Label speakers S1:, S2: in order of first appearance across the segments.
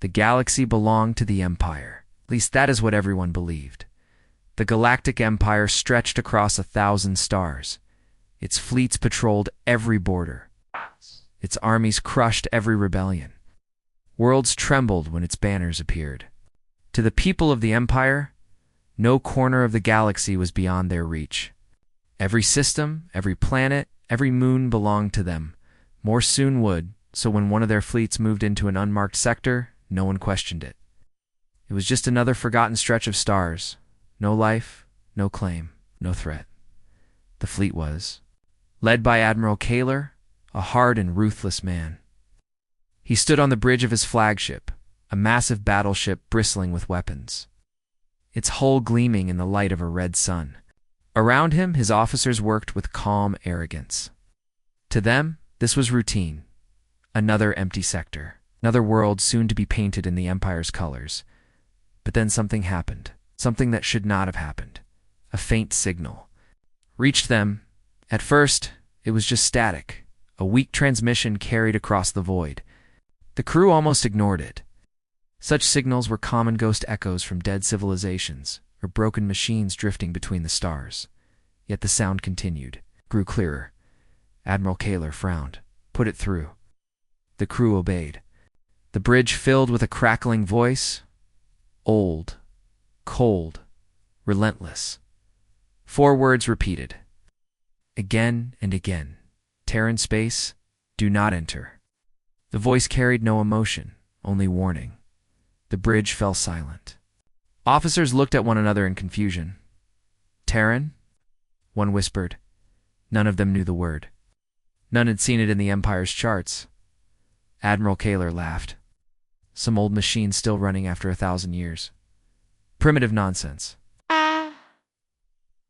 S1: The galaxy belonged to the Empire. At least that is what everyone believed. The Galactic Empire stretched across 1,000 stars. Its fleets patrolled every border. Its armies crushed every rebellion. Worlds trembled when its banners appeared. To the people of the Empire, no corner of the galaxy was beyond their reach. Every system, every planet, every moon belonged to them. More soon would, so when one of their fleets moved into an unmarked sector, no one questioned it. It was just another forgotten stretch of stars. No life, no claim, no threat. The fleet was led by Admiral Kaler, a hard and ruthless man. He stood on the bridge of his flagship, a massive battleship bristling with weapons, its hull gleaming in the light of a red sun. Around him, his officers worked with calm arrogance. To them, this was routine. Another empty sector, another world soon to be painted in the Empire's colors. But then something happened, something that should not have happened. A faint signal reached them. At first, it was just static, a weak transmission carried across the void. The crew almost ignored it. Such signals were common ghost echoes from dead civilizations or broken machines drifting between the stars. Yet the sound continued, grew clearer. Admiral Kaler frowned. Put it through. The crew obeyed. The bridge filled with a crackling voice. Old, cold, relentless. 4 words repeated. Again and again. Terran Space, do not enter. The voice carried no emotion, only warning. The bridge fell silent. Officers looked at one another in confusion. Terran? One whispered. None of them knew the word. None had seen it in the Empire's charts. Admiral Kaler laughed. Some old machine still running after 1,000 years. Primitive nonsense.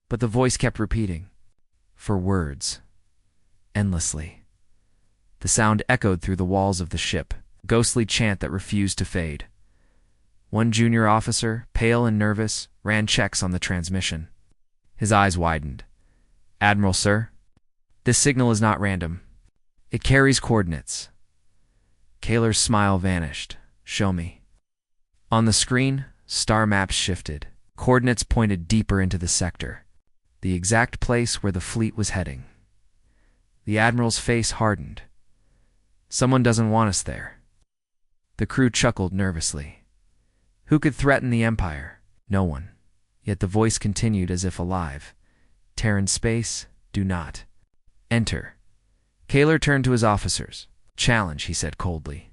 S1: But the voice kept repeating. For words. Endlessly. The sound echoed through the walls of the ship, a ghostly chant that refused to fade. One junior officer, pale and nervous, ran checks on the transmission. His eyes widened. Admiral, sir, this signal is not random. It carries coordinates. Kaler's smile vanished. Show me. On the screen, star maps shifted. Coordinates pointed deeper into the sector, the exact place where the fleet was heading. The Admiral's face hardened. Someone doesn't want us there. The crew chuckled nervously. Who could threaten the Empire? No one. Yet the voice continued as if alive. Terran Space, do not enter. Kaler turned to his officers. Challenge, he said coldly.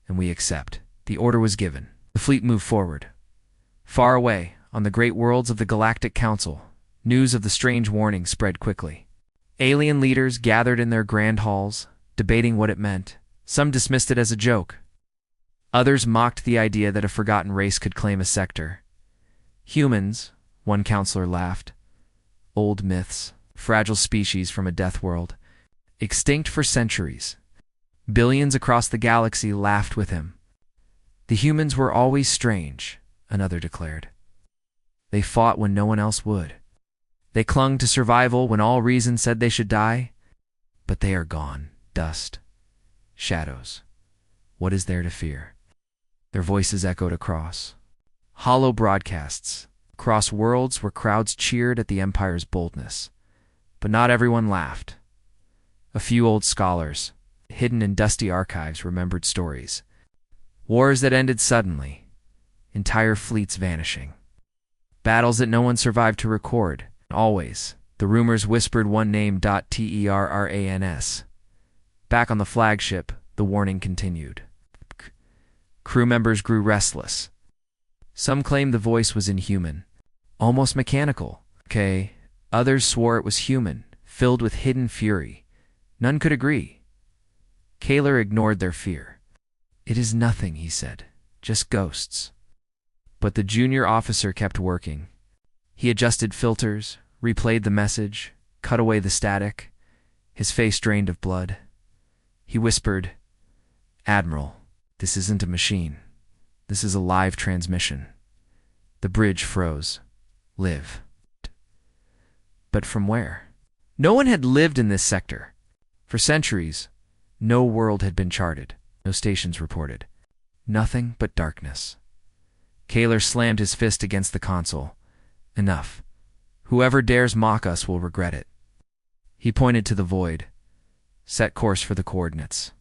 S1: And we accept. The order was given. The fleet moved forward. Far away, on the great worlds of the Galactic Council, news of the strange warning spread quickly. Alien leaders gathered in their grand halls, debating what it meant. Some dismissed it as a joke. Others mocked the idea that a forgotten race could claim a sector. Humans, one counselor laughed. Old myths, fragile species from a death world. Extinct for centuries. Billions across the galaxy laughed with him. The humans were always strange, another declared. They fought when no one else would. They clung to survival when all reason said they should die. But they are gone. Dust. Shadows. What is there to fear? Their voices echoed across. Hollow broadcasts. Across worlds where crowds cheered at the Empire's boldness. But not everyone laughed. A few old scholars, hidden in dusty archives, remembered stories. Wars that ended suddenly. Entire fleets vanishing. Battles that no one survived to record. Always, the rumors whispered one name. Terrans. Back on the flagship, the warning continued. Crew members grew restless. Some claimed the voice was inhuman, almost mechanical. Others swore it was human, filled with hidden fury. None could agree. Kaler ignored their fear. It is nothing, he said, just ghosts. But the junior officer kept working. He adjusted filters, replayed the message, cut away the static, his face drained of blood. He whispered, Admiral, this isn't a machine. This is a live transmission. The bridge froze. Live. But from where? No one had lived in this sector. For centuries, no world had been charted, no stations reported. Nothing but darkness. Kaler slammed his fist against the console. Enough. Whoever dares mock us will regret it. He pointed to the void. Set course for the coordinates.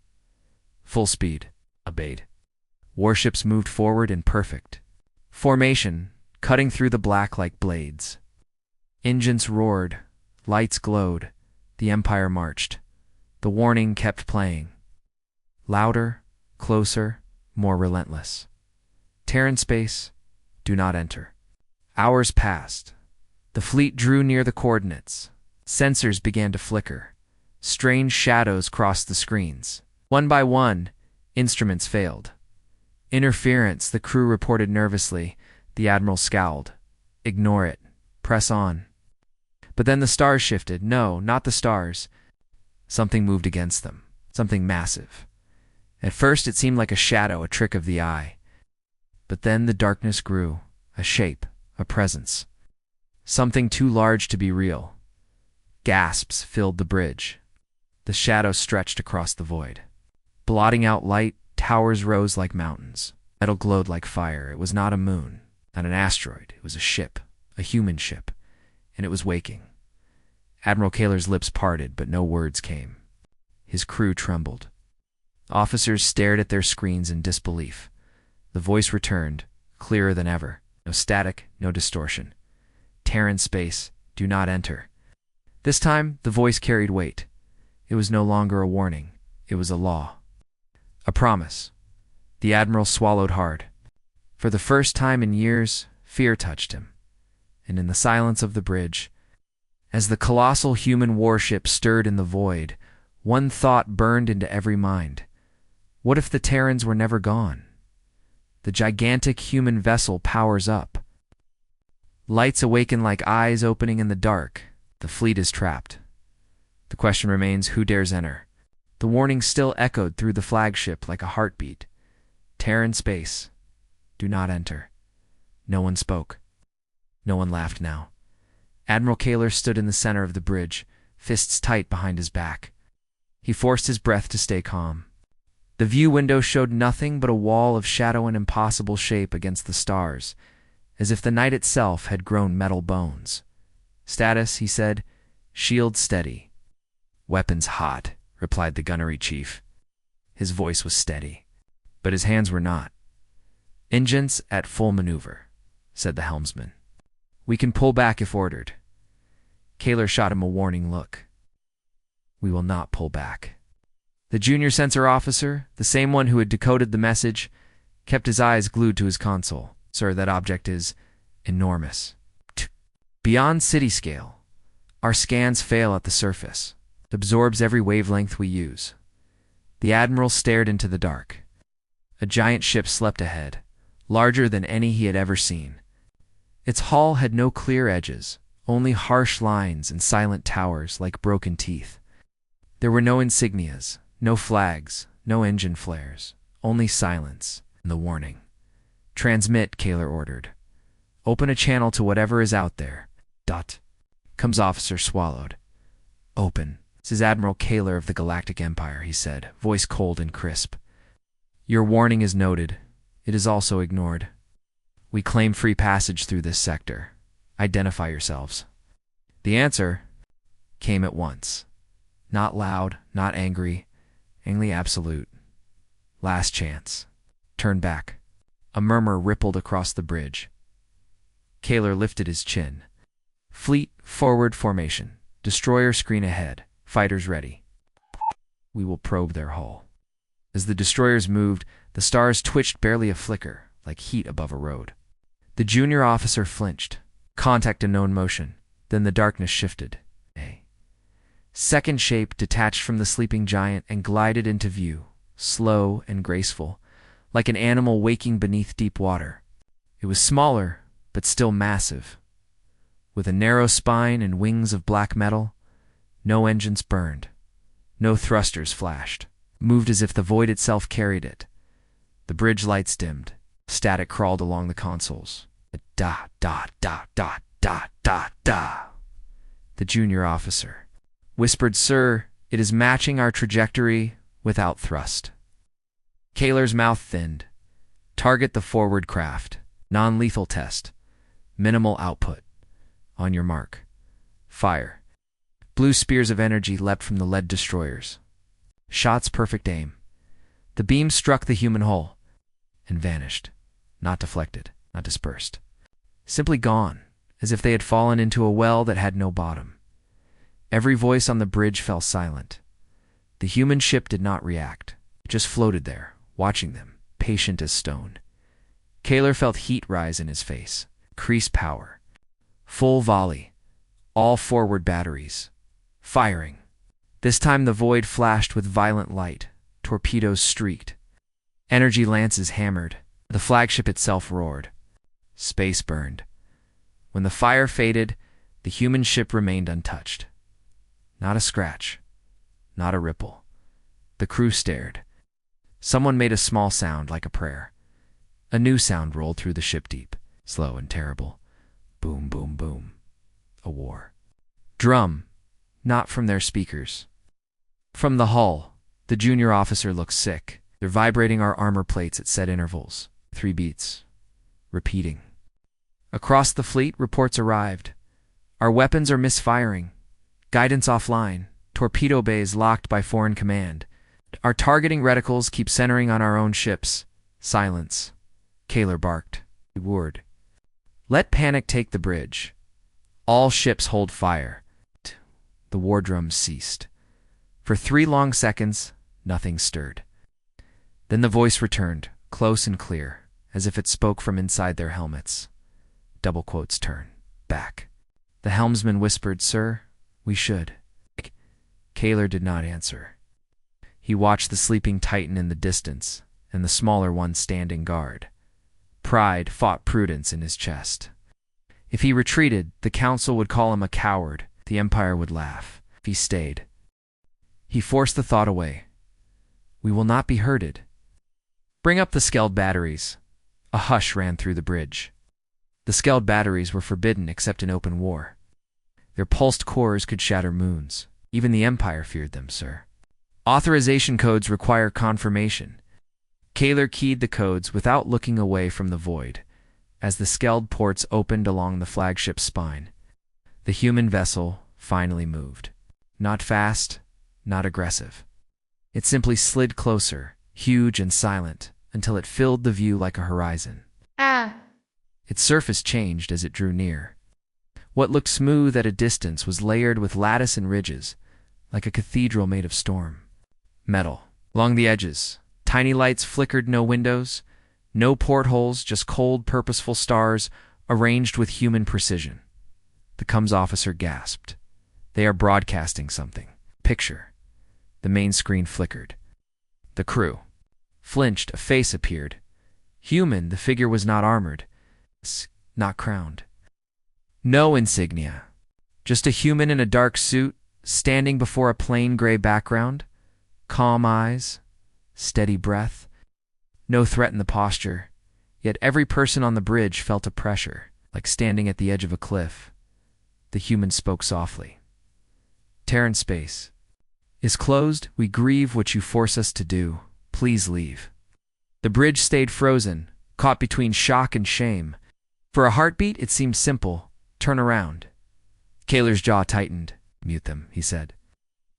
S1: Full speed. Obeyed. Warships moved forward in perfect formation, cutting through the black like blades. Engines roared. Lights glowed. The Empire marched. The warning kept playing. Louder, closer, more relentless. Terran Space, do not enter. Hours passed. The fleet drew near the coordinates. Sensors began to flicker. Strange shadows crossed the screens. One by one, instruments failed. Interference, the crew reported nervously. The Admiral scowled. Ignore it. Press on. But then the stars shifted. No, not the stars. Something moved against them. Something massive. At first it seemed like a shadow, a trick of the eye. But then the darkness grew. A shape, a presence. Something too large to be real. Gasps filled the bridge. The shadow stretched across the void. Blotting out light, towers rose like mountains. Metal glowed like fire. It was not a moon, not an asteroid. It was a ship, a human ship, and it was waking. Admiral Kaler's lips parted, but no words came. His crew trembled. Officers stared at their screens in disbelief. The voice returned, clearer than ever. No static, no distortion. Terran Space, do not enter. This time, the voice carried weight. It was no longer a warning. It was a law. A promise. The Admiral swallowed hard. For the first time in years, fear touched him. And in the silence of the bridge, as the colossal human warship stirred in the void, one thought burned into every mind. What if the Terrans were never gone? The gigantic human vessel powers up. Lights awaken like eyes opening in the dark. The fleet is trapped. The question remains, who dares enter? The warning still echoed through the flagship like a heartbeat. Terran Space, do not enter. No one spoke. No one laughed now. Admiral Kaler stood in the center of the bridge, fists tight behind his back. He forced his breath to stay calm. The view window showed nothing but a wall of shadow and impossible shape against the stars, as if the night itself had grown metal bones. Status, he said, shield steady. Weapons hot, replied the gunnery chief. His voice was steady, but his hands were not. Engines at full maneuver, said the helmsman. We can pull back if ordered. Kaler shot him a warning look. We will not pull back. The junior sensor officer, the same one who had decoded the message, kept his eyes glued to his console. Sir, that object is enormous. Beyond city scale. Our scans fail at the surface. It absorbs every wavelength we use. The Admiral stared into the dark. A giant ship slept ahead, larger than any he had ever seen. Its hull had no clear edges, only harsh lines and silent towers like broken teeth. There were no insignias, no flags, no engine flares, only silence and the warning. Transmit, Kaler ordered. Open a channel to whatever is out there. Dot. Comes officer swallowed. Open. This is Admiral Kaler of the Galactic Empire, he said, voice cold and crisp. Your warning is noted. It is also ignored. We claim free passage through this sector. Identify yourselves. The answer came at once. Not loud, not angry, only absolute. Last chance. Turn back. A murmur rippled across the bridge. Kaler lifted his chin. Fleet, forward formation. Destroyer screen ahead. Fighters ready. We will probe their hull. As the destroyers moved, the stars twitched barely a flicker, like heat above a road. The junior officer flinched. Contact a known motion. Then the darkness shifted. A second shape detached from the sleeping giant and glided into view, slow and graceful, like an animal waking beneath deep water. It was smaller, but still massive. With a narrow spine and wings of black metal, no engines burned. No thrusters flashed. Moved as if the void itself carried it. The bridge lights dimmed. Static crawled along the consoles. Da, da, da, da, da, da, da. The junior officer whispered, Sir, it is matching our trajectory without thrust. Kaler's mouth thinned. Target the forward craft. Non-lethal test. Minimal output. On your mark. Fire. Blue spears of energy leapt from the lead destroyers. Shots perfect aim. The beam struck the human hull and vanished. Not deflected, not dispersed. Simply gone, as if they had fallen into a well that had no bottom. Every voice on the bridge fell silent. The human ship did not react. It just floated there, watching them, patient as stone. Kaler felt heat rise in his face. Increased power. Full volley. All forward batteries. Firing. This time the void flashed with violent light. Torpedoes streaked. Energy lances hammered. The flagship itself roared. Space burned. When the fire faded, the human ship remained untouched. Not a scratch. Not a ripple. The crew stared. Someone made a small sound like a prayer. A new sound rolled through the ship deep, slow and terrible. Boom, boom, boom. A war. Drum. Not from their speakers. From the hull, the junior officer looks sick. They're vibrating our armor plates at set intervals. 3 beats. Repeating. Across the fleet, reports arrived. Our weapons are misfiring. Guidance offline. Torpedo bays locked by foreign command. Our targeting reticles keep centering on our own ships. Silence. Kaler barked. Word. Let panic take the bridge. All ships hold fire. The war drums ceased. For 3 long seconds, nothing stirred. Then the voice returned, close and clear, as if it spoke from inside their helmets. Double quotes turn. Back. The helmsman whispered, "Sir, we should." Kaler did not answer. He watched the sleeping Titan in the distance, and the smaller one standing guard. Pride fought prudence in his chest. If he retreated, the Council would call him a coward. The Empire would laugh. If he stayed. He forced the thought away. We will not be hurted. Bring up the Skeld batteries. A hush ran through the bridge. The Skeld batteries were forbidden except in open war. Their pulsed cores could shatter moons. Even the Empire feared them, sir. Authorization codes require confirmation. Kaler keyed the codes without looking away from the void, as the Skeld ports opened along the flagship's spine. The human vessel finally moved. Not fast, not aggressive. It simply slid closer, huge and silent, until it filled the view like a horizon. Its surface changed as it drew near. What looked smooth at a distance was layered with lattice and ridges, like a cathedral made of storm. Metal. Along the edges, tiny lights flickered, no windows, no portholes, just cold, purposeful stars arranged with human precision. The comms officer gasped. They are broadcasting something. Picture. The main screen flickered. The crew flinched. A face appeared. Human, the figure was not armored, not crowned. No insignia. Just a human in a dark suit, standing before a plain gray background. Calm eyes, steady breath. No threat in the posture, yet every person on the bridge felt a pressure, like standing at the edge of a cliff. The human spoke softly. Terran Space is closed. We grieve what you force us to do. Please leave. The bridge stayed frozen, caught between shock and shame. For a heartbeat, it seemed simple. Turn around. Kaler's jaw tightened. Mute them, he said.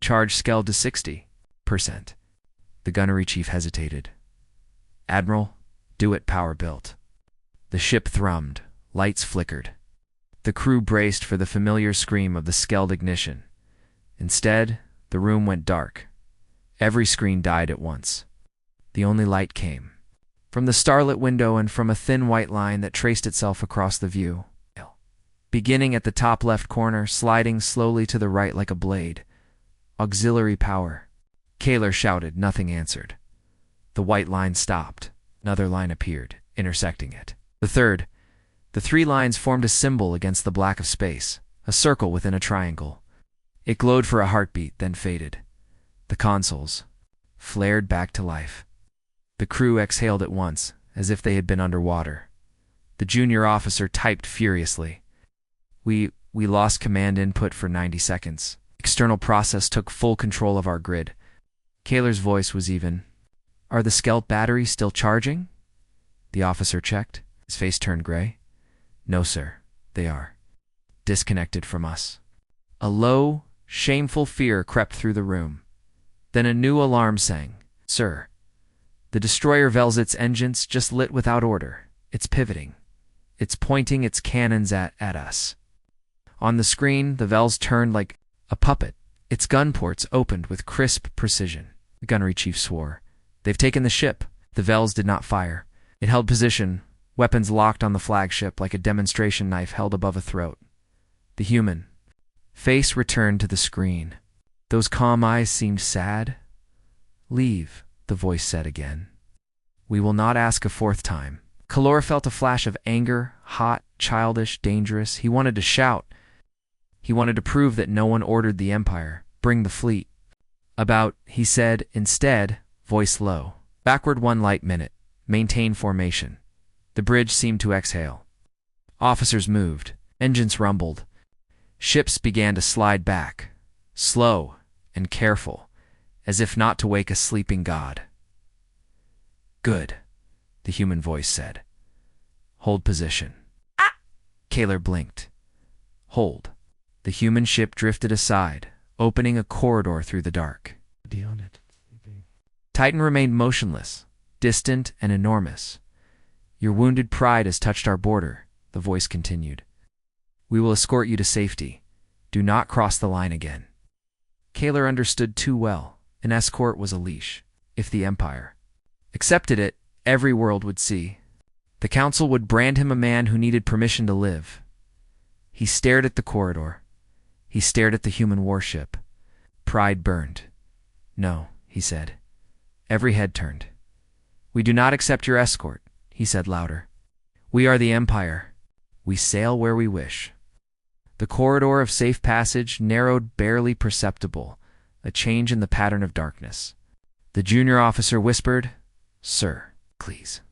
S1: Charge Skeld to 60%. The gunnery chief hesitated. Admiral, do it, power built. The ship thrummed. Lights flickered. The crew braced for the familiar scream of the Skeld ignition. Instead, the room went dark. Every screen died at once. The only light came from the starlit window and from a thin white line that traced itself across the view. Beginning at the top left corner, sliding slowly to the right like a blade. Auxiliary power. Kaler shouted. Nothing answered. The white line stopped. Another line appeared, intersecting it. The third. The 3 lines formed a symbol against the black of space, a circle within a triangle. It glowed for a heartbeat, then faded. The consoles flared back to life. The crew exhaled at once, as if they had been underwater. The junior officer typed furiously. We lost command input for 90 seconds. External process took full control of our grid. Kaler's voice was even. Are the Skeld batteries still charging? The officer checked. His face turned gray. No, sir. They are disconnected from us. A low, shameful fear crept through the room. Then a new alarm sang. Sir, the destroyer Velzet's engines just lit without order. It's pivoting. It's pointing its cannons at us. On the screen, the Vels turned like a puppet. Its gun ports opened with crisp precision. The gunnery chief swore. They've taken the ship. The Vels did not fire. It held position, weapons locked on the flagship like a demonstration knife held above a throat. The human face returned to the screen. Those calm eyes seemed sad. Leave, the voice said again. We will not ask a fourth time. Kalor felt a flash of anger, hot, childish, dangerous. He wanted to shout. He wanted to prove that no one ordered the Empire. Bring the fleet. About, he said, instead, voice low. Backward 1 light minute. Maintain formation. The bridge seemed to exhale. Officers moved. Engines rumbled. Ships began to slide back, slow and careful, as if not to wake a sleeping god. Good, the human voice said. Hold position. Ah! Kaler blinked. Hold. The human ship drifted aside, opening a corridor through the dark. Titan remained motionless, distant and enormous. Your wounded pride has touched our border, the voice continued. We will escort you to safety. Do not cross the line again. Kaler understood too well. An escort was a leash. If the Empire accepted it, every world would see. The Council would brand him a man who needed permission to live. He stared at the corridor. He stared at the human warship. Pride burned. No, he said. Every head turned. We do not accept your escort, he said louder. We are the Empire. We sail where we wish. The corridor of safe passage narrowed barely perceptible, a change in the pattern of darkness. The junior officer whispered, Sir, please.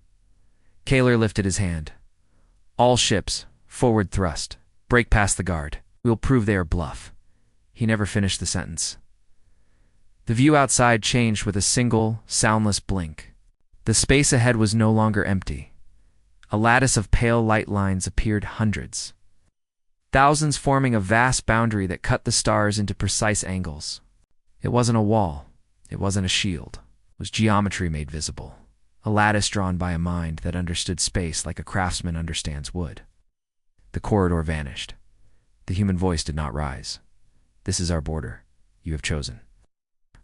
S1: Kaler lifted his hand. All ships, forward thrust. Break past the guard. We'll prove they are bluff. He never finished the sentence. The view outside changed with a single, soundless blink. The space ahead was no longer empty. A lattice of pale light lines appeared, hundreds. Thousands forming a vast boundary that cut the stars into precise angles. It wasn't a wall. It wasn't a shield. It was geometry made visible. A lattice drawn by a mind that understood space like a craftsman understands wood. The corridor vanished. The human voice did not rise. This is our border. You have chosen.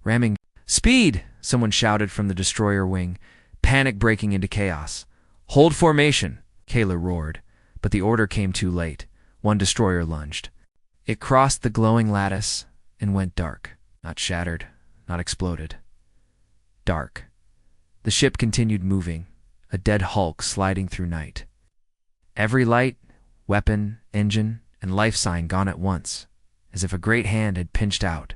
S1: Ramming. Speed! Someone shouted from the destroyer wing, panic breaking into chaos. Hold formation! Kaler roared, but the order came too late. One destroyer lunged. It crossed the glowing lattice and went dark. Not shattered, not exploded. Dark. The ship continued moving, a dead hulk sliding through night. Every light, weapon, engine, and life sign gone at once, as if a great hand had pinched out.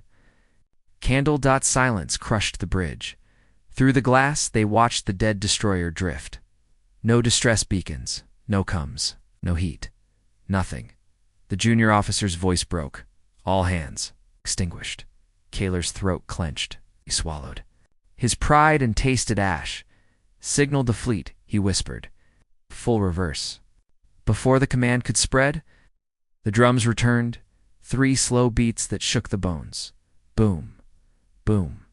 S1: Candle-dot silence crushed the bridge. Through the glass, they watched the dead destroyer drift. No distress beacons, no comms, no heat, nothing. The junior officer's voice broke. All hands. Extinguished. Kaler's throat clenched. He swallowed. His pride and tasted ash. Signal the fleet, he whispered. Full reverse. Before the command could spread, the drums returned, 3 slow beats that shook the bones. Boom. Boom.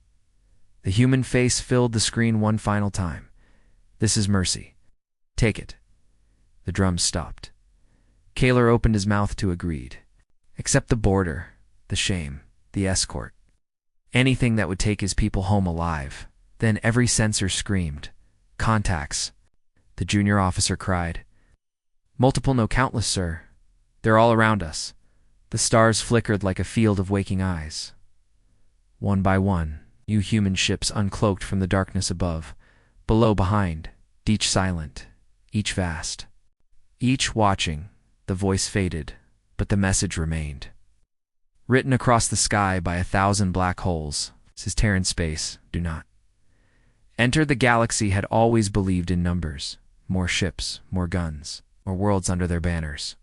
S1: The human face filled the screen one final time. This is mercy. Take it. The drums stopped. Kaler opened his mouth to agreed. Accept the border, the shame, the escort. Anything that would take his people home alive. Then every sensor screamed. Contacts. The junior officer cried. Multiple, no countless, sir. They're all around us. The stars flickered like a field of waking eyes. One by one, new human ships uncloaked from the darkness above. Below, behind, each silent, each vast. Each watching. The voice faded, but the message remained. Written across the sky by 1,000 black holes, says Terran Space, do not. Enter the galaxy had always believed in numbers. More ships, more guns, more worlds under their banners.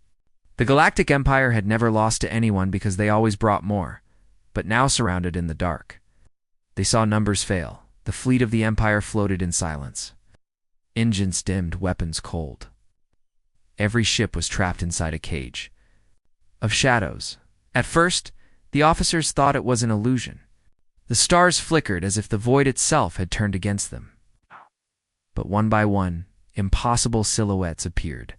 S1: The Galactic Empire had never lost to anyone because they always brought more, but now surrounded in the dark. They saw numbers fail. The fleet of the Empire floated in silence. Engines dimmed, weapons cold. Every ship was trapped inside a cage of shadows. At first, the officers thought it was an illusion. The stars flickered as if the void itself had turned against them. But one by one, impossible silhouettes appeared.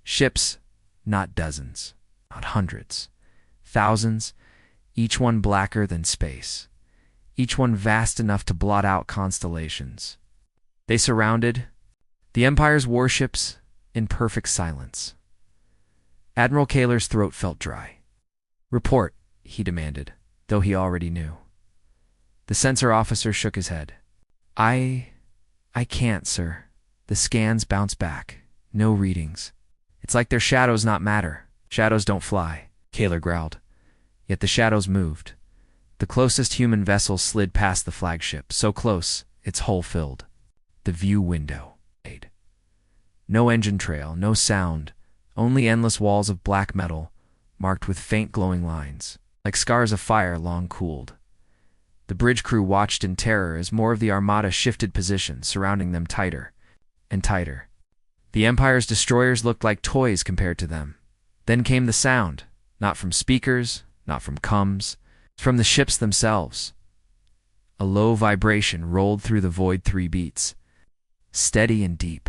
S1: Ships, not dozens, not hundreds, thousands, each one blacker than space, each one vast enough to blot out constellations. They surrounded the Empire's warships in perfect silence. Admiral Kaler's throat felt dry. "Report," he demanded, though he already knew. The sensor officer shook his head. I can't, sir. The scans bounce back. No readings. It's like their shadows not matter. Shadows don't fly," Kaler growled. Yet the shadows moved. The closest human vessel slid past the flagship, so close, its hull filled. The view window. No engine trail, no sound, only endless walls of black metal, marked with faint glowing lines, like scars of fire long cooled. The bridge crew watched in terror as more of the armada shifted position, surrounding them tighter and tighter. The Empire's destroyers looked like toys compared to them. Then came the sound, not from speakers, not from comms, from the ships themselves. A low vibration rolled through the void 3 beats, steady and deep.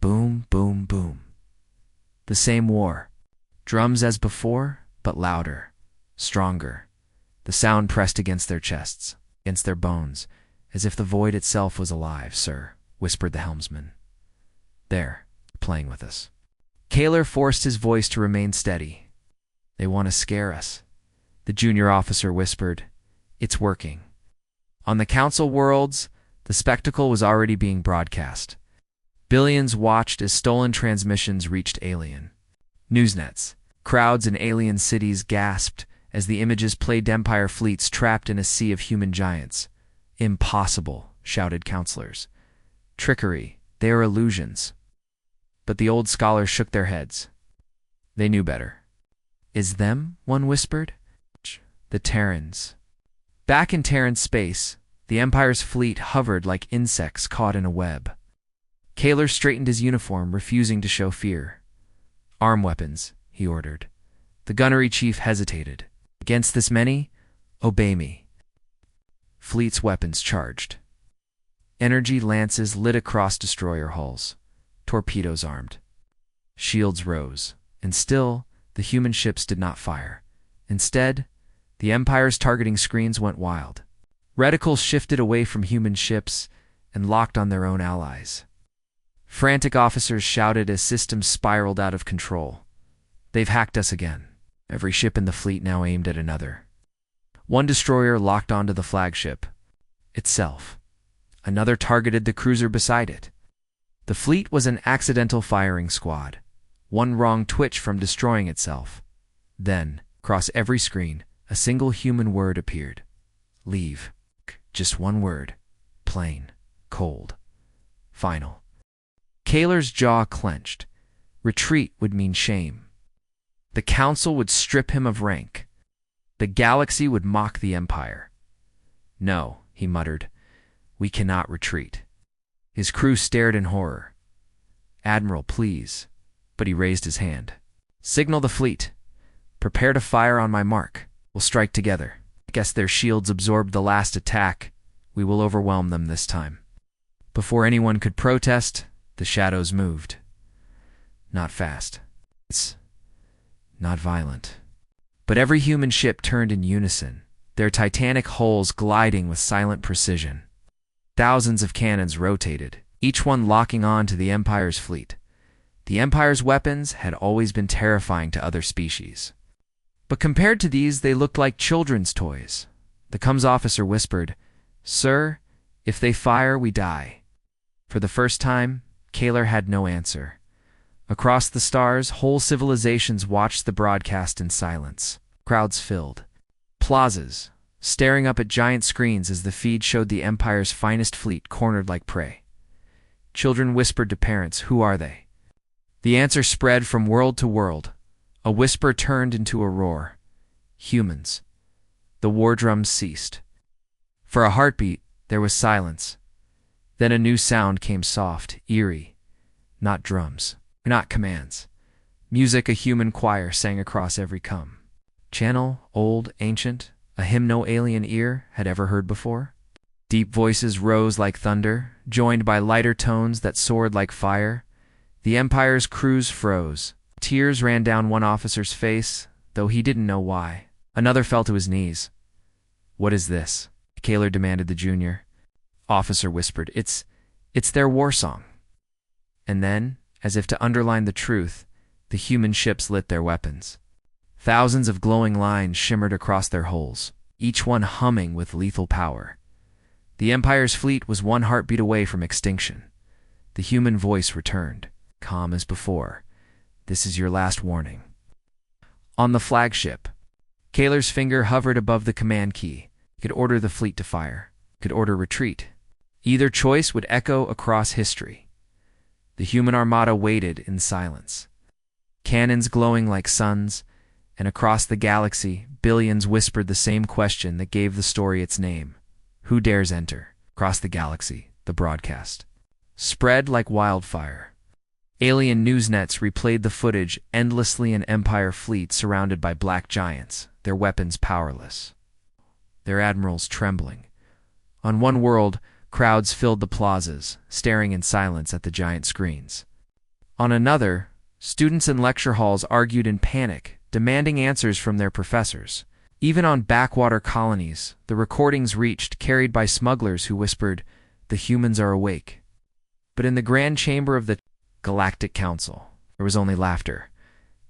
S1: Boom, boom, boom. The same war. Drums as before, but louder, stronger. The sound pressed against their chests, against their bones, as if the void itself was alive. "Sir," whispered the helmsman. "They're playing with us." Kaler forced his voice to remain steady. "They want to scare us," the junior officer whispered. "It's working." On the Council worlds, the spectacle was already being broadcast. Billions watched as stolen transmissions reached alien newsnets. Crowds in alien cities gasped as the images played Empire fleets trapped in a sea of human giants. "Impossible," shouted counselors. "Trickery. They are illusions." But the old scholars shook their heads. They knew better. "Is them?" one whispered. "The Terrans." Back in Terran Space, the Empire's fleet hovered like insects caught in a web. Kaler straightened his uniform, refusing to show fear. "Arm weapons," he ordered. The gunnery chief hesitated. "Against this many? Obey me." Fleet's weapons charged. Energy lances lit across destroyer hulls. Torpedoes armed. Shields rose, and still, the human ships did not fire. Instead, the Empire's targeting screens went wild. Reticles shifted away from human ships and locked on their own allies. Frantic officers shouted as systems spiraled out of control. "They've hacked us again." Every ship in the fleet now aimed at another. One destroyer locked onto the flagship itself. Another targeted the cruiser beside it. The fleet was an accidental firing squad, one wrong twitch from destroying itself. Then, across every screen, a single human word appeared. "Leave." Just one word. Plain. Cold. Final. Kaler's jaw clenched. Retreat would mean shame. The Council would strip him of rank. The galaxy would mock the Empire. "No," he muttered. "We cannot retreat." His crew stared in horror. "Admiral, please." But he raised his hand. "Signal the fleet. Prepare to fire on my mark. We'll strike together. I guess their shields absorbed the last attack. We will overwhelm them this time." Before anyone could protest, the shadows moved. Not fast. It's not violent. But every human ship turned in unison, their titanic hulls gliding with silent precision. Thousands of cannons rotated, each one locking on to the Empire's fleet. The Empire's weapons had always been terrifying to other species. But compared to these, they looked like children's toys. The comms officer whispered, "Sir, if they fire, we die." For the first time, Kaler had no answer. Across the stars, whole civilizations watched the broadcast in silence. Crowds filled plazas, staring up at giant screens as the feed showed the Empire's finest fleet cornered like prey. Children whispered to parents, "Who are they?" The answer spread from world to world. A whisper turned into a roar. "Humans." The war drums ceased. For a heartbeat, there was silence. Then a new sound came, soft, eerie. Not drums, not commands. Music a human choir sang across every channel, old, ancient, a hymn no alien ear had ever heard before. Deep voices rose like thunder, joined by lighter tones that soared like fire. The Empire's crews froze. Tears ran down one officer's face, though he didn't know why. Another fell to his knees. "What is this?" Kaler demanded the junior. Officer whispered, It's their war song." And then, as if to underline the truth, the human ships lit their weapons. Thousands of glowing lines shimmered across their hulls, each one humming with lethal power. The Empire's fleet was one heartbeat away from extinction. The human voice returned, calm as before. "This is your last warning." On the flagship, Kaler's finger hovered above the command key. He could order the fleet to fire, could order retreat. Either choice would echo across history. The human armada waited in silence, cannons glowing like suns, and across the galaxy, billions whispered the same question that gave the story its name. Who dares enter? Across the galaxy, the broadcast spread like wildfire. Alien news nets replayed the footage endlessly, an Empire fleet surrounded by black giants, their weapons powerless, their admirals trembling. On one world, crowds filled the plazas, staring in silence at the giant screens. On another, students in lecture halls argued in panic, demanding answers from their professors. Even on backwater colonies, the recordings reached, carried by smugglers who whispered, "The humans are awake." But in the grand chamber of the Galactic Council, there was only laughter.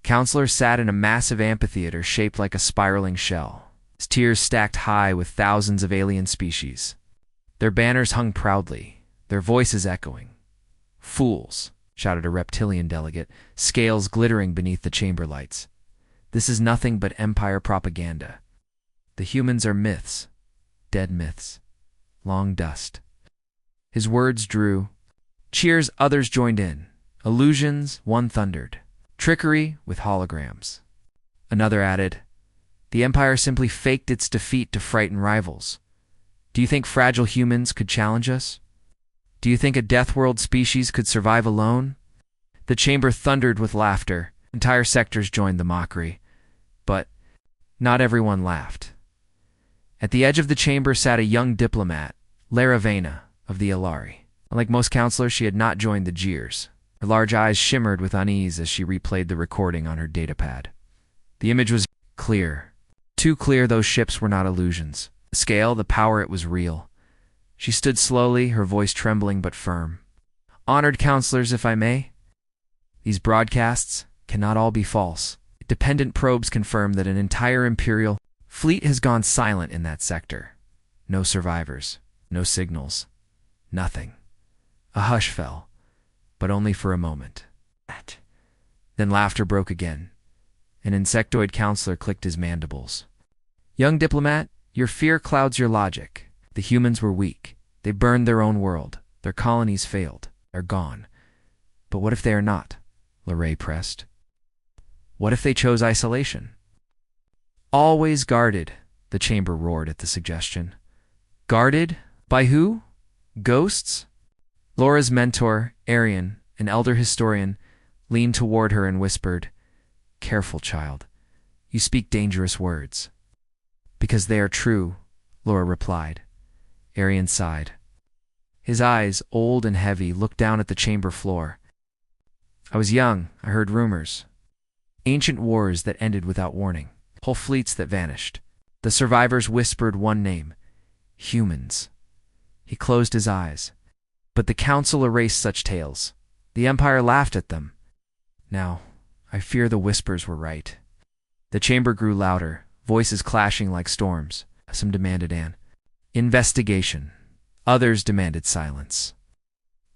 S1: Counselors sat in a massive amphitheater shaped like a spiraling shell, his tiers stacked high with thousands of alien species. Their banners hung proudly, their voices echoing. "Fools," shouted a reptilian delegate, scales glittering beneath the chamber lights. "This is nothing but Empire propaganda. The humans are myths, dead myths, long dust." His words drew cheers, others joined in. Illusions, one thundered. Trickery with holograms. Another added, "The Empire simply faked its defeat to frighten rivals. Do you think fragile humans could challenge us? Do you think a deathworld species could survive alone?" The chamber thundered with laughter. Entire sectors joined the mockery. But not everyone laughed. At the edge of the chamber sat a young diplomat, Lara Vena, of the Ilari. Unlike most counselors, she had not joined the jeers. Her large eyes shimmered with unease as she replayed the recording on her datapad. The image was clear. Too clear those ships were not illusions. The scale, the power, it was real. She stood slowly, her voice trembling but firm. "Honored counselors, if I may, these broadcasts cannot all be false. Dependent probes confirm that an entire Imperial fleet has gone silent in that sector. No survivors, no signals, nothing." A hush fell, but only for a moment. Then laughter broke again. An insectoid counselor clicked his mandibles. "Young diplomat, your fear clouds your logic. The humans were weak. They burned their own world. Their colonies failed. They're gone. But what if they are not?" Lorray pressed. "What if they chose isolation?" "Always guarded," the chamber roared at the suggestion. "Guarded? By who? Ghosts?" Laura's mentor, Arian, an elder historian, leaned toward her and whispered, "Careful, child. You speak dangerous words." "Because they are true," Laura replied. Arian sighed. His eyes, old and heavy, looked down at the chamber floor. "I was young. I heard rumors. Ancient wars that ended without warning. Whole fleets that vanished. The survivors whispered one name. Humans." He closed his eyes. But the Council erased such tales. The Empire laughed at them. Now, I fear the whispers were right. The chamber grew louder, voices clashing like storms. Some demanded an investigation. Others demanded silence.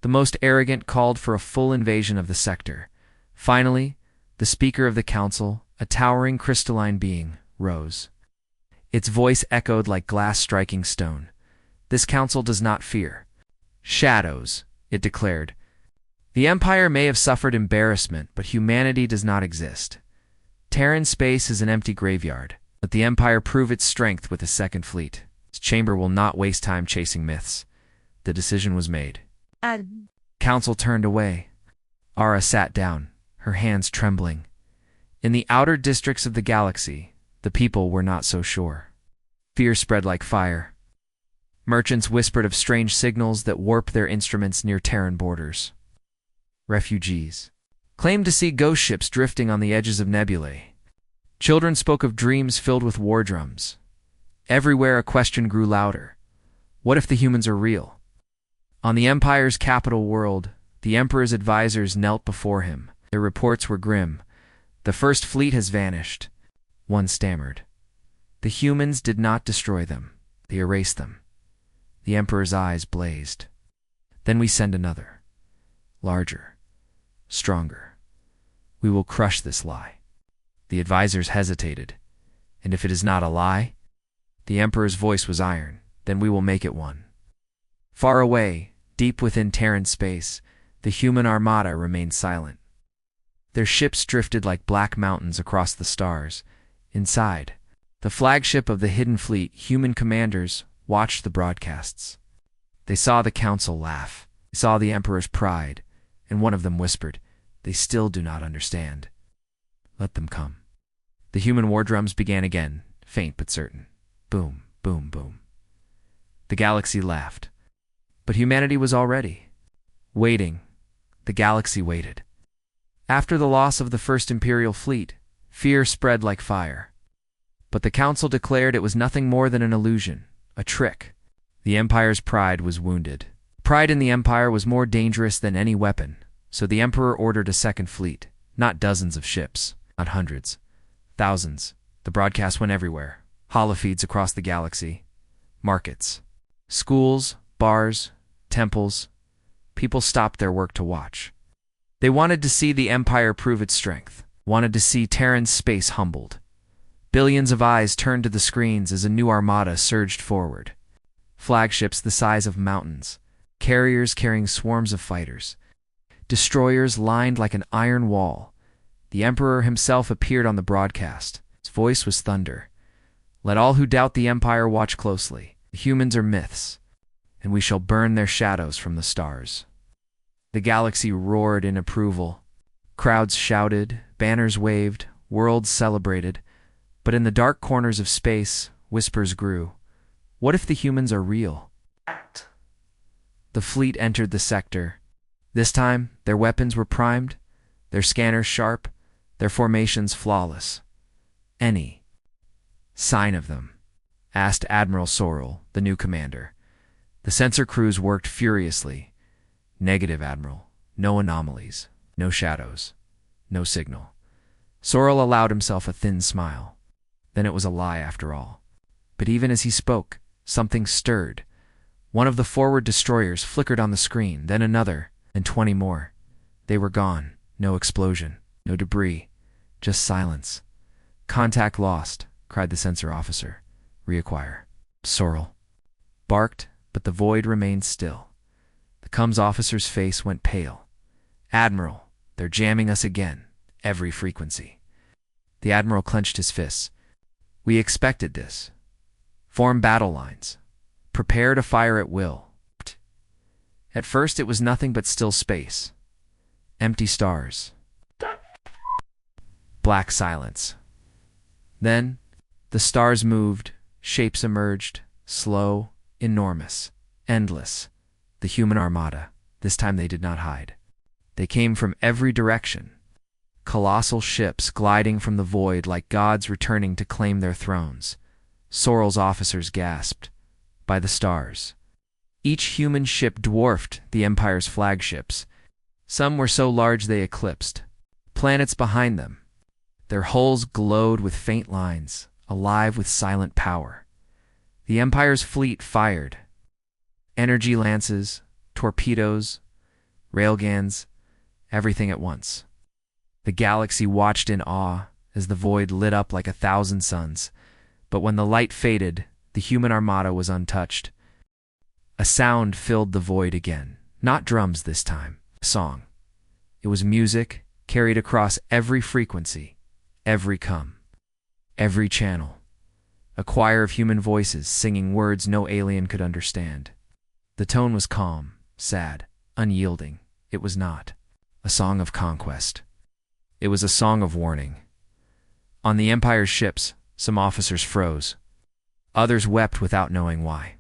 S1: The most arrogant called for a full invasion of the sector. Finally, the Speaker of the Council, a towering crystalline being, rose. Its voice echoed like glass striking stone. "This council does not fear shadows," it declared. "The Empire may have suffered embarrassment, but humanity does not exist. Terran Space is an empty graveyard. Let the Empire prove its strength with a second fleet. This chamber will not waste time chasing myths. The decision was made.
S2: Ad.
S1: Council turned away. Ara sat down, her hands trembling. In the outer districts of the galaxy, the people were not so sure. Fear spread like fire. Merchants whispered of strange signals that warp their instruments near Terran borders. Refugees claimed to see ghost ships drifting on the edges of nebulae. Children spoke of dreams filled with war drums. Everywhere a question grew louder. What if the humans are real? On the Empire's capital world, the Emperor's advisors knelt before him. Their reports were grim. The first fleet has vanished. One stammered. The humans did not destroy them. They erased them. The Emperor's eyes blazed. Then we send another. Larger. Stronger. We will crush this lie. The advisors hesitated. And if it is not a lie? The Emperor's voice was iron. Then we will make it one. Far away, deep within Terran space, the human armada remained silent. Their ships drifted like black mountains across the stars. Inside, the flagship of the hidden fleet, human commanders watched the broadcasts. They saw the council laugh. They saw the Emperor's pride, and one of them whispered, "They still do not understand. Let them come." The human war drums began again, faint but certain. Boom, boom, boom. The galaxy laughed. But humanity was already waiting. The galaxy waited. After the loss of the first Imperial fleet, fear spread like fire. But the Council declared it was nothing more than an illusion, a trick. The Empire's pride was wounded. Pride in the Empire was more dangerous than any weapon, so the Emperor ordered a second fleet, not dozens of ships, not hundreds, thousands. The broadcast went everywhere, holofeeds across the galaxy, markets, schools, bars, temples. People stopped their work to watch. They wanted to see the Empire prove its strength, wanted to see Terran space humbled. Billions of eyes turned to the screens as a new armada surged forward. Flagships the size of mountains, carriers carrying swarms of fighters, destroyers lined like an iron wall. The Emperor himself appeared on the broadcast. His voice was thunder. "Let all who doubt the Empire watch closely. The humans are myths, and we shall burn their shadows from the stars." The galaxy roared in approval. Crowds shouted, banners waved, worlds celebrated. But in the dark corners of space, whispers grew. What if the humans are real? The fleet entered the sector. This time, their weapons were primed, their scanners sharp, their formations flawless. "Any sign of them?" asked Admiral Sorrel, the new commander. The sensor crews worked furiously. "Negative, Admiral. No anomalies, no shadows, no signal." Sorrel allowed himself a thin smile. Then it was a lie after all. But even as he spoke, something stirred. One of the forward destroyers flickered on the screen, then another, and 20 more. They were gone. No explosion, no debris, just silence. "Contact lost," cried the sensor officer. "Reacquire." Sorrel barked, but the void remained still. The comms officer's face went pale. "Admiral, they're jamming us again. Every frequency." The Admiral clenched his fists. "We expected this. Form battle lines. Prepare to fire at will." At first it was nothing but still space. Empty stars. Black silence. Then, the stars moved, shapes emerged, slow, enormous, endless. The human armada. This time they did not hide. They came from every direction. Colossal ships gliding from the void like gods returning to claim their thrones. Sorrel's officers gasped. By the stars. Each human ship dwarfed the Empire's flagships. Some were so large they eclipsed planets behind them. Their hulls glowed with faint lines, alive with silent power. The Empire's fleet fired. Energy lances, torpedoes, railguns, everything at once. The galaxy watched in awe as the void lit up like 1,000 suns. But when the light faded, the human armada was untouched. A sound filled the void again. Not drums this time. A song. It was music carried across every frequency, every every channel. A choir of human voices singing words no alien could understand. The tone was calm, sad, unyielding. It was not a song of conquest. It was a song of warning. On the Empire's ships, some officers froze. Others wept without knowing why.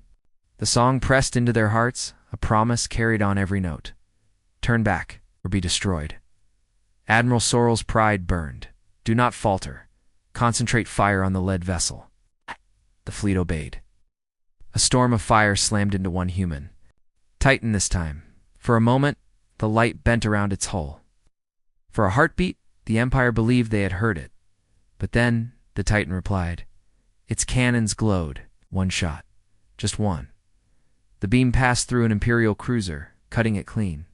S1: The song pressed into their hearts, a promise carried on every note. Turn back, or be destroyed. Admiral Sorrel's pride burned. Do not falter. Concentrate fire on the lead vessel. The fleet obeyed. A storm of fire slammed into one human. Titan this time. For a moment, the light bent around its hull. For a heartbeat, the Empire believed they had heard it. But then, the Titan replied. Its cannons glowed. One shot. Just one. The beam passed through an Imperial cruiser, cutting it clean.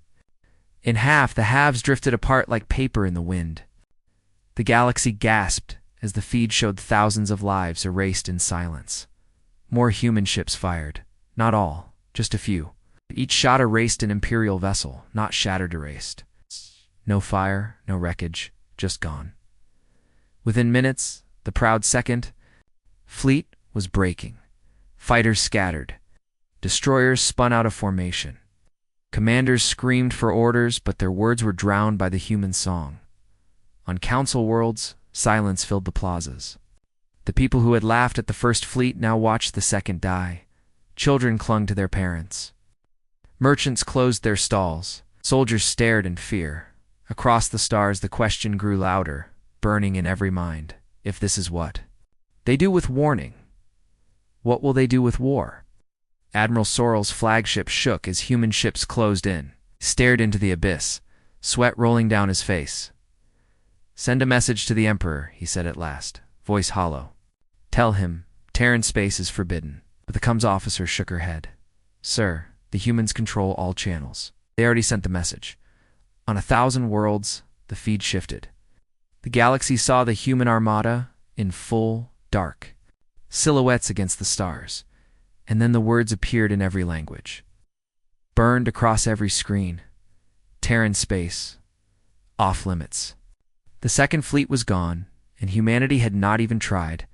S1: In half, the halves drifted apart like paper in the wind. The galaxy gasped as the feed showed thousands of lives erased in silence. More human ships fired. Not all, just a few. Each shot erased an Imperial vessel, not shattered erased. No fire, no wreckage, just gone. Within minutes, the proud second fleet was breaking. Fighters scattered. Destroyers spun out of formation. Commanders screamed for orders, but their words were drowned by the human song. On council worlds, silence filled the plazas. The people who had laughed at the first fleet now watched the second die. Children clung to their parents. Merchants closed their stalls. Soldiers stared in fear. Across the stars, the question grew louder, burning in every mind. If this is what they do with warning, what will they do with war? Admiral Sorrel's flagship shook as human ships closed in, stared into the abyss, sweat rolling down his face. Send a message to the Emperor, he said at last, voice hollow. Tell him, Terran Space is forbidden. But the comms officer shook her head. Sir, the humans control all channels. They already sent the message. On 1,000 worlds, the feed shifted. The galaxy saw the human armada in full dark, silhouettes against the stars, and then the words appeared in every language. Burned across every screen. Terran Space. Off limits. The second fleet was gone, and humanity had not even tried.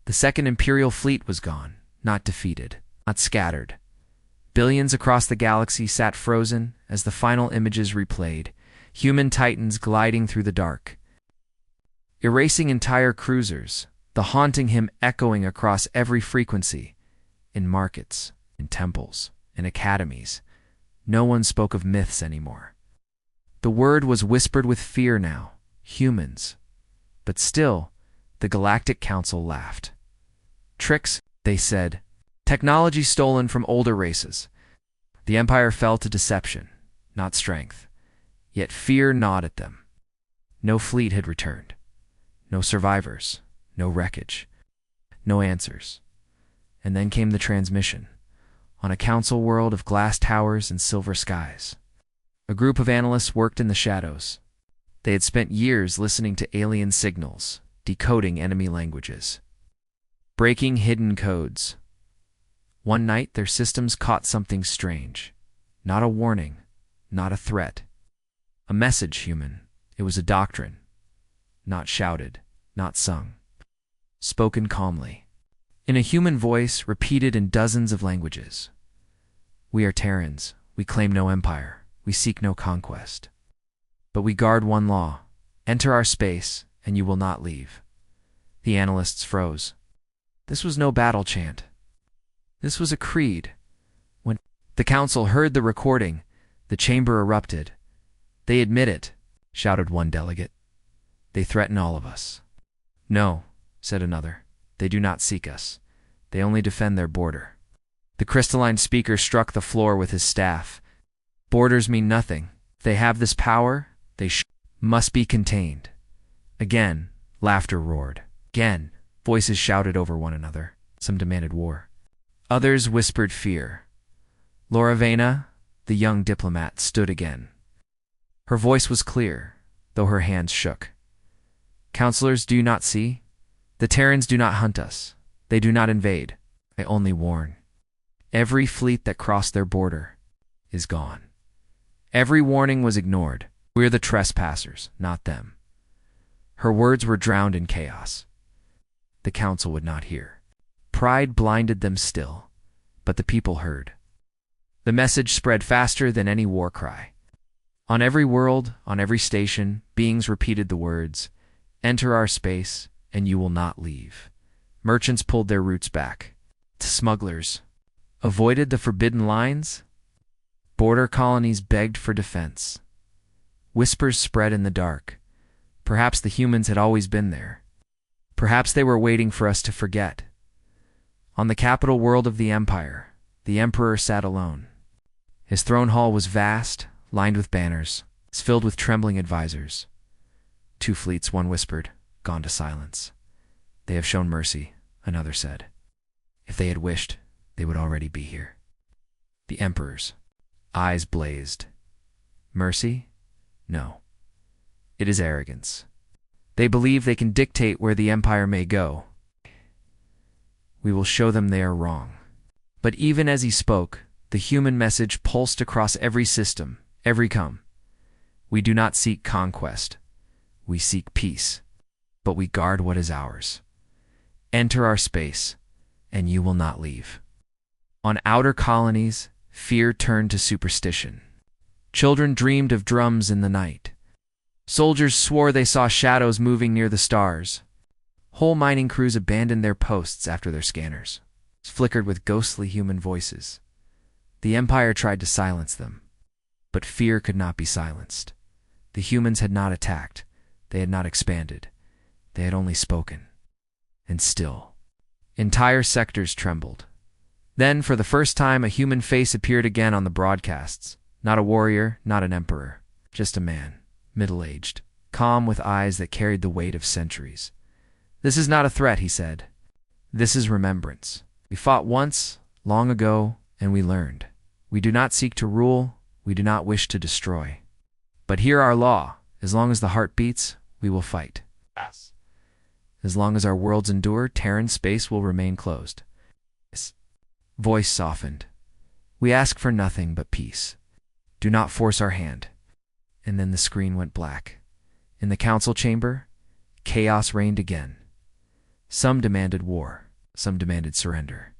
S1: The second Imperial fleet was gone, not defeated, not scattered. Billions across the galaxy sat frozen as the final images replayed, human titans gliding through the dark, erasing entire cruisers, the haunting hymn echoing across every frequency. In markets, in temples, in academies, no one spoke of myths anymore. The word was whispered with fear now, humans. But still, the Galactic Council laughed. Tricks, they said. Technology stolen from older races. The Empire fell to deception, not strength. Yet fear gnawed at them. No fleet had returned. No survivors. No wreckage. No answers. And then came the transmission. On a council world of glass towers and silver skies. A group of analysts worked in the shadows. They had spent years listening to alien signals, decoding enemy languages, breaking hidden codes. One night, their systems caught something strange. Not a warning, not a threat. A message, human. It was a doctrine. Not shouted, not sung. Spoken calmly. In a human voice, repeated in dozens of languages. We are Terrans. We claim no empire. We seek no conquest. But we guard one law. Enter our space, and you will not leave. The analysts froze. This was no battle chant. This was a creed. When the council heard the recording, the chamber erupted. They admit it, shouted one delegate. They threaten all of us. No, said another. They do not seek us. They only defend their border. The crystalline speaker struck the floor with his staff. Borders mean nothing. If they have this power, they must be contained. Again, laughter roared. Again, voices shouted over one another. Some demanded war. Others whispered fear. Laura Vena, the young diplomat, stood again. Her voice was clear, though her hands shook. Counselors, do you not see? The Terrans do not hunt us. They do not invade. I only warn. Every fleet that crossed their border is gone. Every warning was ignored. We're the trespassers, not them. Her words were drowned in chaos. The council would not hear. Pride blinded them still, but the people heard. The message spread faster than any war cry. On every world, on every station, beings repeated the words, "Enter our space, and you will not leave." Merchants pulled their routes back. Smugglers avoided the forbidden lines. Border colonies begged for defense. Whispers spread in the dark. Perhaps the humans had always been there. Perhaps they were waiting for us to forget. On the capital world of the Empire, the Emperor sat alone. His throne hall was vast, lined with banners, filled with trembling advisors. "Two fleets," one whispered, "gone to silence. They have shown mercy," another said. "If they had wished, they would already be here." The Emperor's eyes blazed. Mercy? No. It is arrogance. They believe they can dictate where the Empire may go. We will show them they are wrong. But even as he spoke, the human message pulsed across every system, every come. We do not seek conquest. We seek peace. But we guard what is ours. Enter our space, and you will not leave. On outer colonies, fear turned to superstition. Children dreamed of drums in the night. Soldiers swore they saw shadows moving near the stars. Whole mining crews abandoned their posts after their scanners flickered with ghostly human voices. The Empire tried to silence them. But fear could not be silenced. The humans had not attacked. They had not expanded. They had only spoken. And still, entire sectors trembled. Then, for the first time, a human face appeared again on the broadcasts. Not a warrior, not an emperor. Just a man, middle-aged, calm with eyes that carried the weight of centuries. "This is not a threat," he said. "This is remembrance. We fought once, long ago, and we learned. We do not seek to rule. We do not wish to destroy. But hear our law. As long as the heart beats, we will fight. As long as our worlds endure, Terran Space will remain closed." His voice softened. "We ask for nothing but peace. Do not force our hand." And then the screen went black. In the council chamber, chaos reigned again. Some demanded war. Some demanded surrender.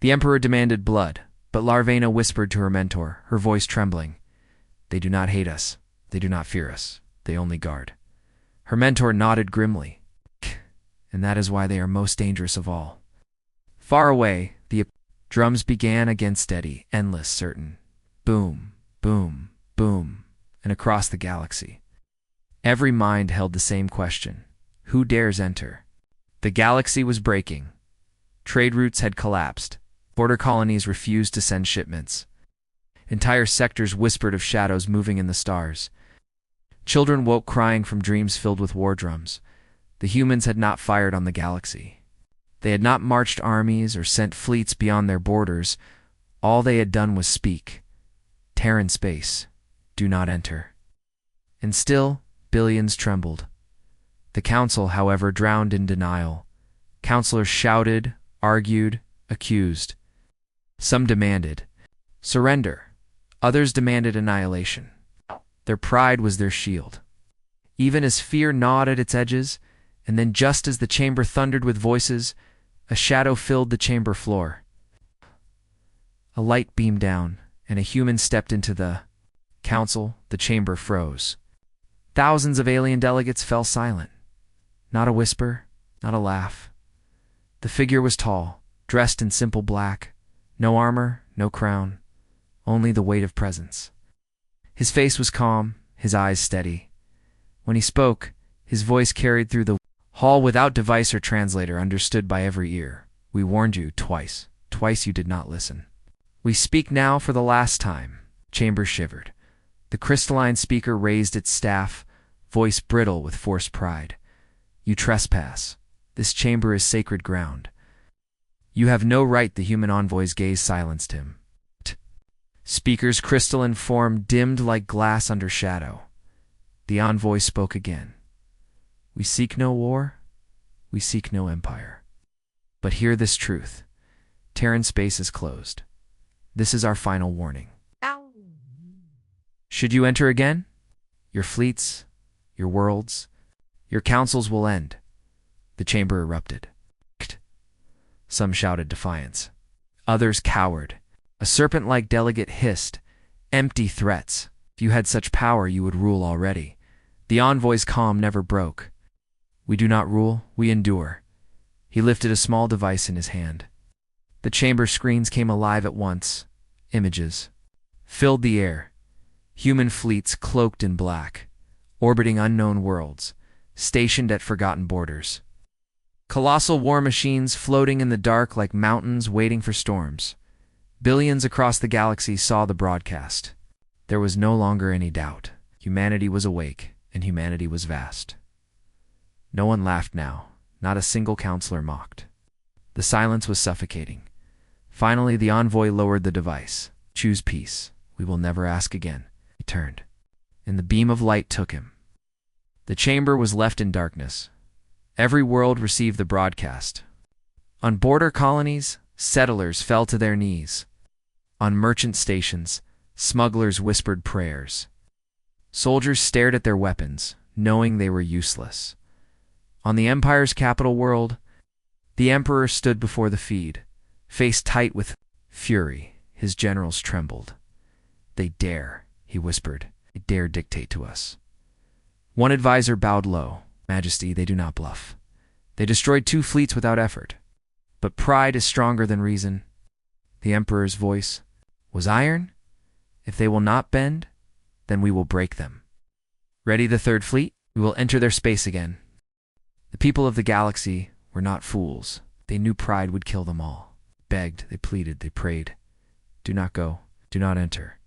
S1: The Emperor demanded blood, but Larvena whispered to her mentor, her voice trembling, "They do not hate us. They do not fear us. They only guard." Her mentor nodded grimly. "And that is why they are most dangerous of all." Far away, the drums began again, steady, endless, certain. Boom, boom, boom, and across the galaxy. Every mind held the same question. Who dares enter? The galaxy was breaking. Trade routes had collapsed. Border colonies refused to send shipments. Entire sectors whispered of shadows moving in the stars. Children woke crying from dreams filled with war drums. The humans had not fired on the galaxy. They had not marched armies or sent fleets beyond their borders. All they had done was speak. "Terran Space, do not enter." And still, billions trembled. The Council, however, drowned in denial. Councilors shouted, argued, accused. Some demanded surrender. Others demanded annihilation. Their pride was their shield. Even as fear gnawed at its edges, and then just as the chamber thundered with voices, a shadow filled the chamber floor. A light beamed down, and a human stepped into the council. The chamber froze. Thousands of alien delegates fell silent. Not a whisper, not a laugh. The figure was tall, dressed in simple black. No armor, no crown, only the weight of presence. His face was calm, his eyes steady. When he spoke, his voice carried through the hall without device or translator, understood by every ear. "We warned you twice. Twice you did not listen. We speak now for the last time." Chamber shivered. The crystalline speaker raised its staff, voice brittle with forced pride. "You trespass. This chamber is sacred ground. You have no right." The human envoy's gaze silenced him. Speaker's crystalline form dimmed like glass under shadow. The envoy spoke again. "We seek no war. We seek no empire. But hear this truth. Terran Space is closed. This is our final warning. Should you enter again, your fleets, your worlds, your councils will end." The chamber erupted. Some shouted defiance. Others cowered. A serpent-like delegate hissed, "Empty threats. If you had such power, you would rule already." The envoy's calm never broke. "We do not rule, we endure." He lifted a small device in his hand. The chamber screens came alive at once. Images filled the air. Human fleets cloaked in black, orbiting unknown worlds, stationed at forgotten borders. Colossal war machines floating in the dark like mountains waiting for storms. Billions across the galaxy saw the broadcast. There was no longer any doubt. Humanity was awake, and humanity was vast. No one laughed now. Not a single counselor mocked. The silence was suffocating. Finally, the envoy lowered the device. "Choose peace. We will never ask again." He turned, and the beam of light took him. The chamber was left in darkness. Every world received the broadcast. On border colonies, settlers fell to their knees. On merchant stations, smugglers whispered prayers. Soldiers stared at their weapons, knowing they were useless. On the Empire's capital world, the Emperor stood before the feed, face tight with fury. His generals trembled. "They dare," he whispered. "They dare dictate to us." One advisor bowed low. "Majesty, they do not bluff. They destroyed 2 fleets without effort. But pride is stronger than reason." The Emperor's voice was iron. "If they will not bend, then we will break them. Ready the 3rd fleet? We will enter their space again." The people of the galaxy were not fools. They knew pride would kill them all. They begged, they pleaded, they prayed. "Do not go, do not enter."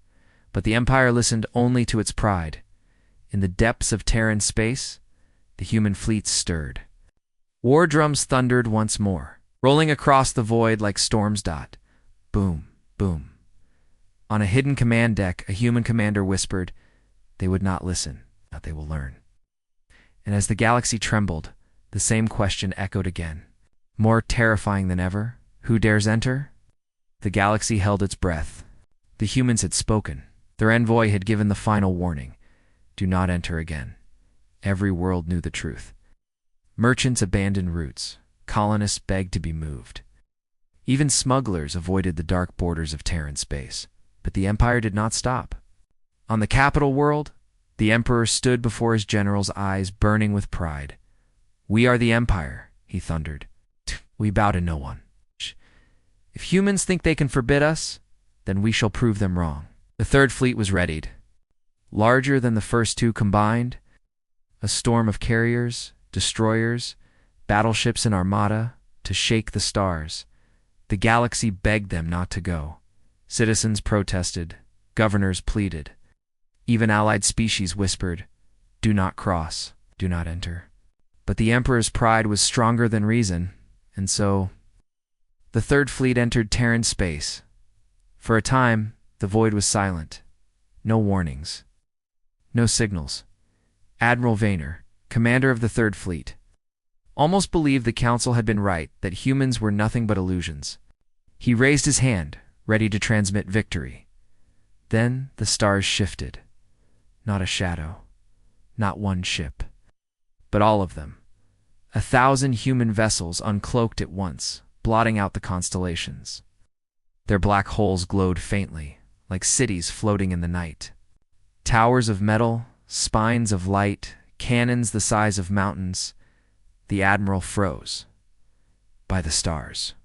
S1: But the Empire listened only to its pride. In the depths of Terran space, the human fleets stirred. War drums thundered once more, rolling across the void like storms. Boom, boom. On a hidden command deck, a human commander whispered, "They would not listen, but they will learn." And as the galaxy trembled, the same question echoed again. More terrifying than ever, who dares enter? The galaxy held its breath. The humans had spoken. Their envoy had given the final warning. Do not enter again. Every world knew the truth. Merchants abandoned routes. Colonists begged to be moved. Even smugglers avoided the dark borders of Terran space. But the Empire did not stop. On the capital world, the Emperor stood before his generals, eyes burning with pride. "We are the Empire," he thundered. "We bow to no one. If humans think they can forbid us, then we shall prove them wrong." The 3rd fleet was readied. Larger than the first 2 combined, a storm of carriers, destroyers, battleships and armada to shake the stars. The galaxy begged them not to go. Citizens protested. Governors pleaded. Even allied species whispered, "Do not cross, do not enter." But the Emperor's pride was stronger than reason, and so the 3rd fleet entered Terran space. For a time, the void was silent. No warnings. No signals. Admiral Vayner, commander of the 3rd fleet, almost believed the Council had been right, that humans were nothing but illusions. He raised his hand, ready to transmit victory. Then the stars shifted. Not a shadow. Not one ship. But all of them. 1,000 human vessels uncloaked at once, blotting out the constellations. Their black holes glowed faintly, like cities floating in the night. Towers of metal, spines of light, cannons the size of mountains. The Admiral froze. By the stars.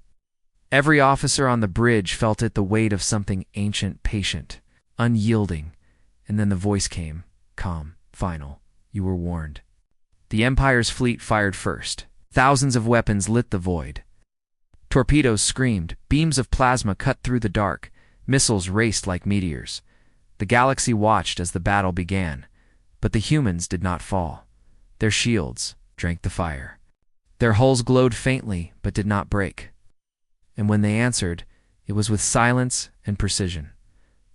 S1: Every officer on the bridge felt it, the weight of something ancient, patient, unyielding. And then the voice came, calm, final. "You were warned." The Empire's fleet fired first. Thousands of weapons lit the void. Torpedoes screamed, beams of plasma cut through the dark, missiles raced like meteors. The galaxy watched as the battle began, but the humans did not fall. Their shields drank the fire. Their hulls glowed faintly, but did not break. And when they answered, it was with silence and precision.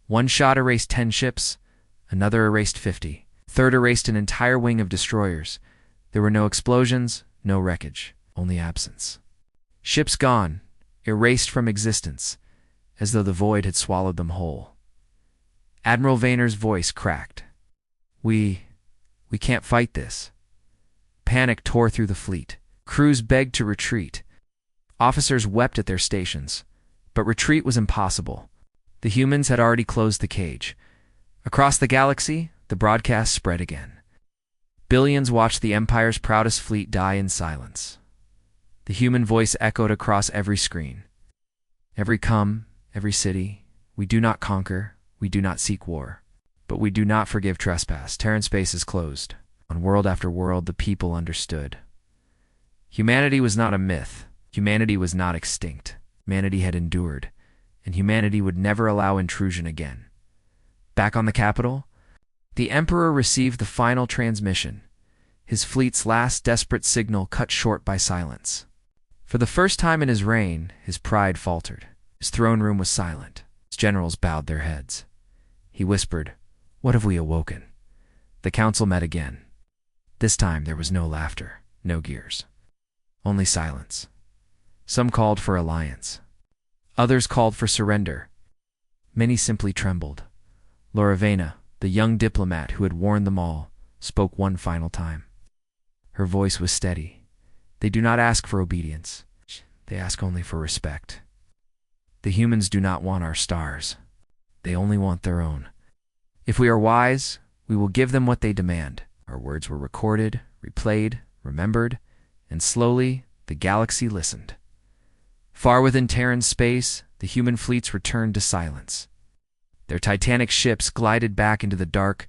S1: One shot erased 10 ships, another erased 50. Third erased an entire wing of destroyers. There were no explosions, no wreckage, only absence. Ships gone, erased from existence, as though the void had swallowed them whole. Admiral Vayner's voice cracked. We can't fight this." Panic tore through the fleet. Crews begged to retreat. Officers wept at their stations, but retreat was impossible. The humans had already closed the cage. Across the galaxy, the broadcast spread again. Billions watched the Empire's proudest fleet die in silence. The human voice echoed across every screen. Every city, we do not conquer, we do not seek war. But we do not forgive trespass. Terran Space is closed. On world after world, the people understood. Humanity was not a myth. Humanity was not extinct. Humanity had endured, and humanity would never allow intrusion again. Back on the capital, the Emperor received the final transmission, his fleet's last desperate signal cut short by silence. For the first time in his reign, his pride faltered. His throne room was silent. His generals bowed their heads. He whispered, "What have we awoken?" The council met again. This time there was no laughter, no gears. Only silence. Some called for alliance. Others called for surrender. Many simply trembled. Loravena, the young diplomat who had warned them all, spoke one final time. Her voice was steady. They do not ask for obedience. They ask only for respect. The humans do not want our stars. They only want their own. If we are wise, we will give them what they demand. Our words were recorded, replayed, remembered, and slowly the galaxy listened. Far within Terran space, the human fleets returned to silence. Their titanic ships glided back into the dark,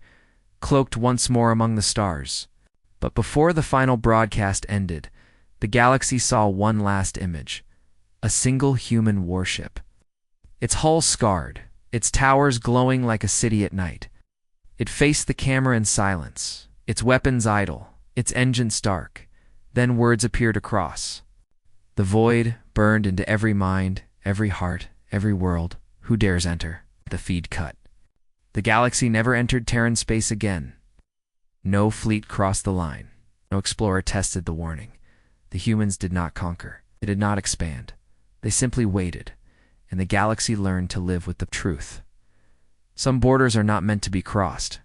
S1: cloaked once more among the stars. But before the final broadcast ended, the galaxy saw one last image: a single human warship. Its hull scarred, its towers glowing like a city at night. It faced the camera in silence, its weapons idle, its engines dark. Then words appeared across. The void burned into every mind, every heart, every world. Who dares enter? The feed cut. The galaxy never entered Terran space again. No fleet crossed the line. No explorer tested the warning. The humans did not conquer. They did not expand. They simply waited, and the galaxy learned to live with the truth. Some borders are not meant to be crossed.